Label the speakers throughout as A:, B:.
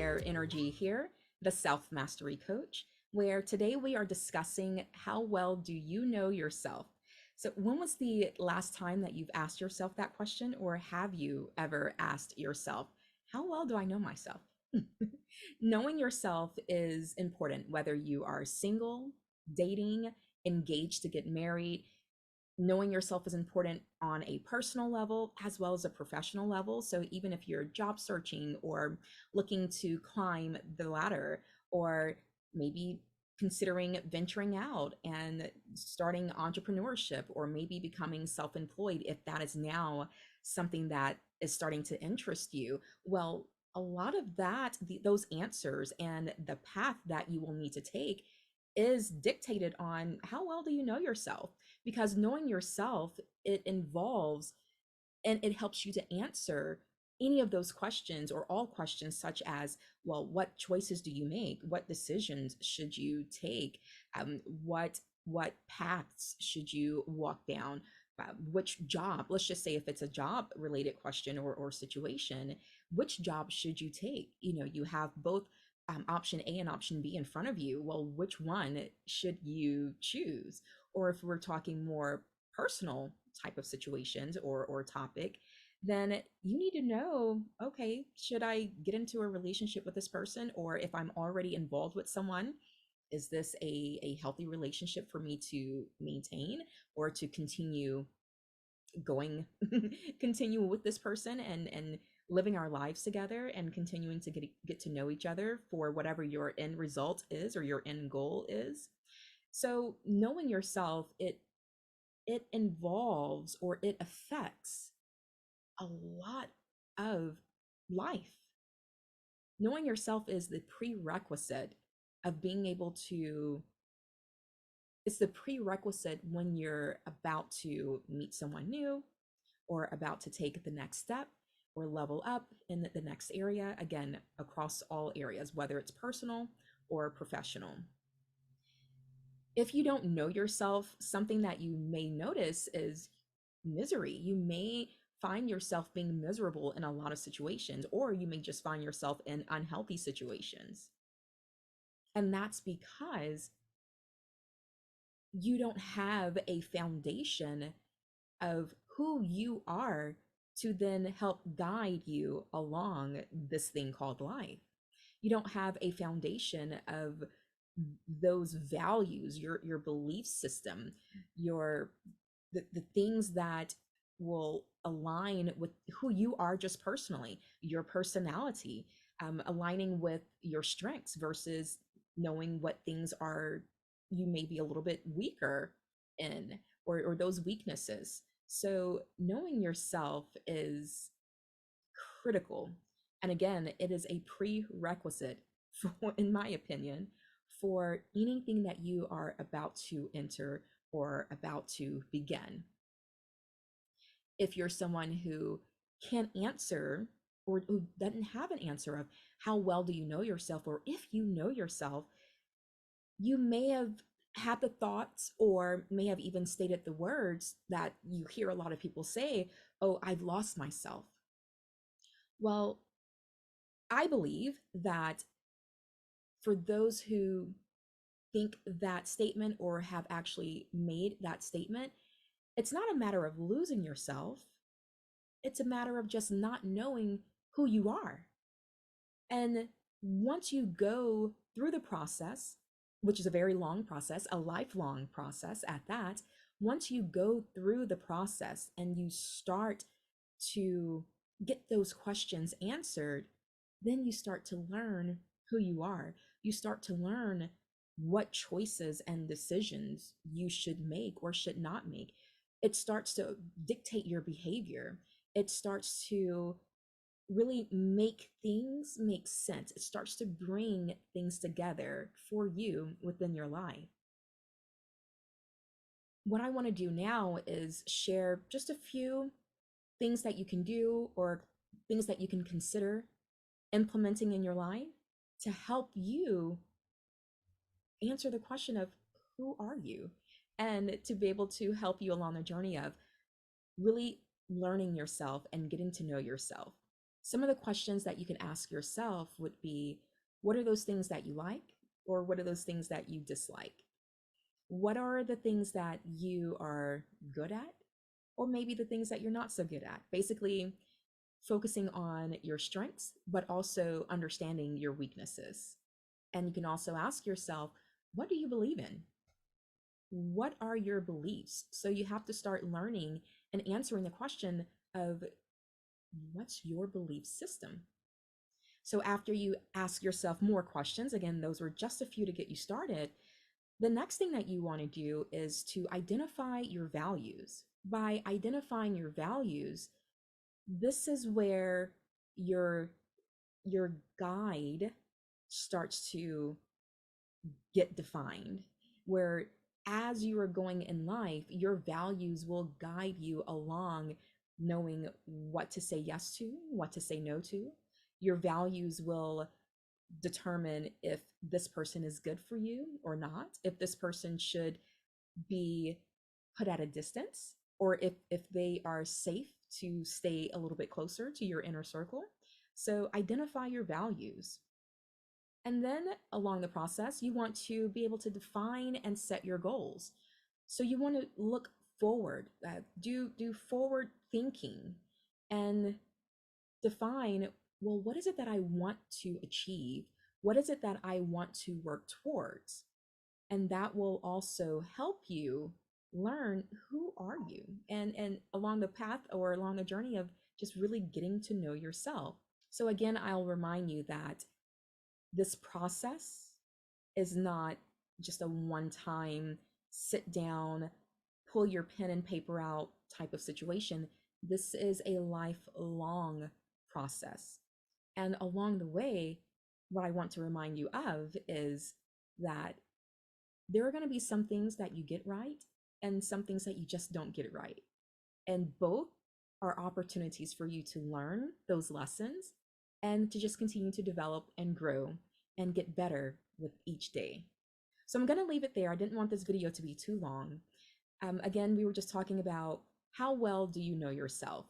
A: there, Nrgy here, the Self Mastery Coach, where today we are discussing how well do you know yourself? So, when was the last time that you've asked yourself that question, or have you ever asked yourself, how well do I know myself? Knowing yourself is important, whether you are single, dating, engaged to get married. Knowing yourself is important on a personal level as well as a professional level. So even if you're job searching or looking to climb the ladder, or maybe considering venturing out and starting entrepreneurship, or maybe becoming self-employed, if that is now something that is starting to interest you, well, a lot of that, those answers and the path that you will need to take is dictated on how well do you know yourself, because knowing yourself, it involves and it helps you to answer any of those questions, or all questions, such as, well, what choices do you make, what decisions should you take, what paths should you walk down, which job, let's just say if it's a job related question or situation, which job should you take? You have both option A and option B in front of you. Well, which one should you choose? Or if we're talking more personal type of situations or topic, then you need to know, okay, should I get into a relationship with this person? Or if I'm already involved with someone, is this a healthy relationship for me to maintain, or to continue going continue with this person and living our lives together and continuing to get to know each other for whatever your end result is or your end goal is. So knowing yourself, it involves, or it affects a lot of life. Knowing yourself is the prerequisite of being able to, it's the prerequisite when you're about to meet someone new, or about to take the next step or level up in the next area, again, across all areas, whether it's personal or professional. If you don't know yourself, something that you may notice is misery. You may find yourself being miserable in a lot of situations, or you may just find yourself in unhealthy situations. And that's because you don't have a foundation of who you are to then help guide you along this thing called life. You don't have a foundation of those values, your belief system, your the things that will align with who you are just personally, your personality, aligning with your strengths versus knowing what things are you may be a little bit weaker in, or those weaknesses. So knowing yourself is critical. And again, it is a prerequisite for, in my opinion, for anything that you are about to enter or about to begin. If you're someone who can't answer, or who doesn't have an answer of how well do you know yourself, or if you know yourself, you may have had the thoughts, or may have even stated the words that you hear a lot of people say, oh, I've lost myself. Well, I believe that for those who think that statement, or have actually made that statement, it's not a matter of losing yourself. It's a matter of just not knowing who you are. And once you go through the process, which is a very long process, a lifelong process at that, once you go through the process and you start to get those questions answered, then you start to learn who you are. You start to learn what choices and decisions you should make or should not make. It starts to dictate your behavior. It starts to really make things make sense. It starts to bring things together for you within your life. What I want to do now is share just a few things that you can do, or things that you can consider implementing in your life to help you answer the question of who are you, and to be able to help you along the journey of really learning yourself and getting to know yourself. Some of the questions that you can ask yourself would be, what are those things that you like? Or what are those things that you dislike? What are the things that you are good at? Or maybe the things that you're not so good at? Basically, focusing on your strengths, but also understanding your weaknesses. And you can also ask yourself, what do you believe in? What are your beliefs? So you have to start learning and answering the question of what's your belief system? So after you ask yourself more questions, again, those were just a few to get you started. The next thing that you want to do is to identify your values. By identifying your values, this is where your your guide starts to get defined, where as you are going in life, your values will guide you along knowing what to say yes to, what to say no to. Your values will determine if this person is good for you or not, if this person should be put at a distance, or if they are safe to stay a little bit closer to your inner circle. So identify your values. And then along the process, you want to be able to define and set your goals. So you want to look forward, do forward thinking, and define, well, what is it that I want to achieve? What is it that I want to work towards? And that will also help you learn, who are you, and along the path or along the journey of just really getting to know yourself. So again, I'll remind you that this process is not just a one time sit down, pull your pen and paper out type of situation. This is a lifelong process. And along the way, what I want to remind you of is that there are going to be some things that you get right and some things that you just don't get it right. And both are opportunities for you to learn those lessons and to just continue to develop and grow and get better with each day. So I'm going to leave it there. I didn't want this video to be too long. Again, we were just talking about how well do you know yourself?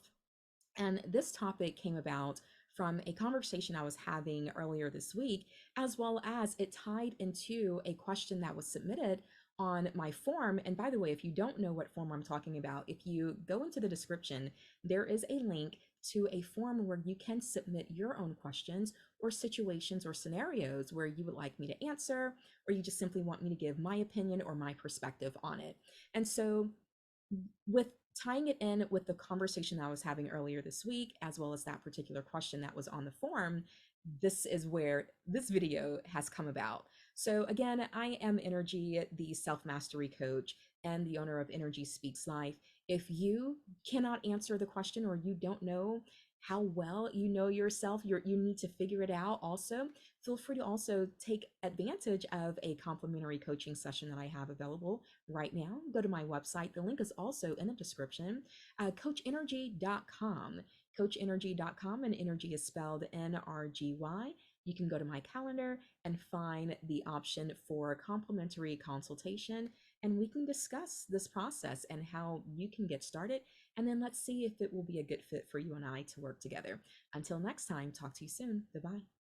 A: And this topic came about from a conversation I was having earlier this week, as well as it tied into a question that was submitted on my form. And by the way, if you don't know what form I'm talking about, if you go into the description, there is a link to a form where you can submit your own questions or situations or scenarios where you would like me to answer, or you just simply want me to give my opinion or my perspective on it. And so with tying it in with the conversation I was having earlier this week, as well as that particular question that was on the form, this is where this video has come about. So again, I am Nrgy, the self-mastery coach and the owner of Nrgy Speaks Life. If you cannot answer the question, or you don't know how well you know yourself, you need to figure it out also, feel free to also take advantage of a complimentary coaching session that I have available right now. Go to my website. The link is also in the description, coachnrgy.com. Coachnrgy.com, and Nrgy is spelled Nrgy. You can go to my calendar and find the option for a complimentary consultation, and we can discuss this process and how you can get started. And then let's see if it will be a good fit for you and I to work together. Until next time, talk to you soon. Bye bye.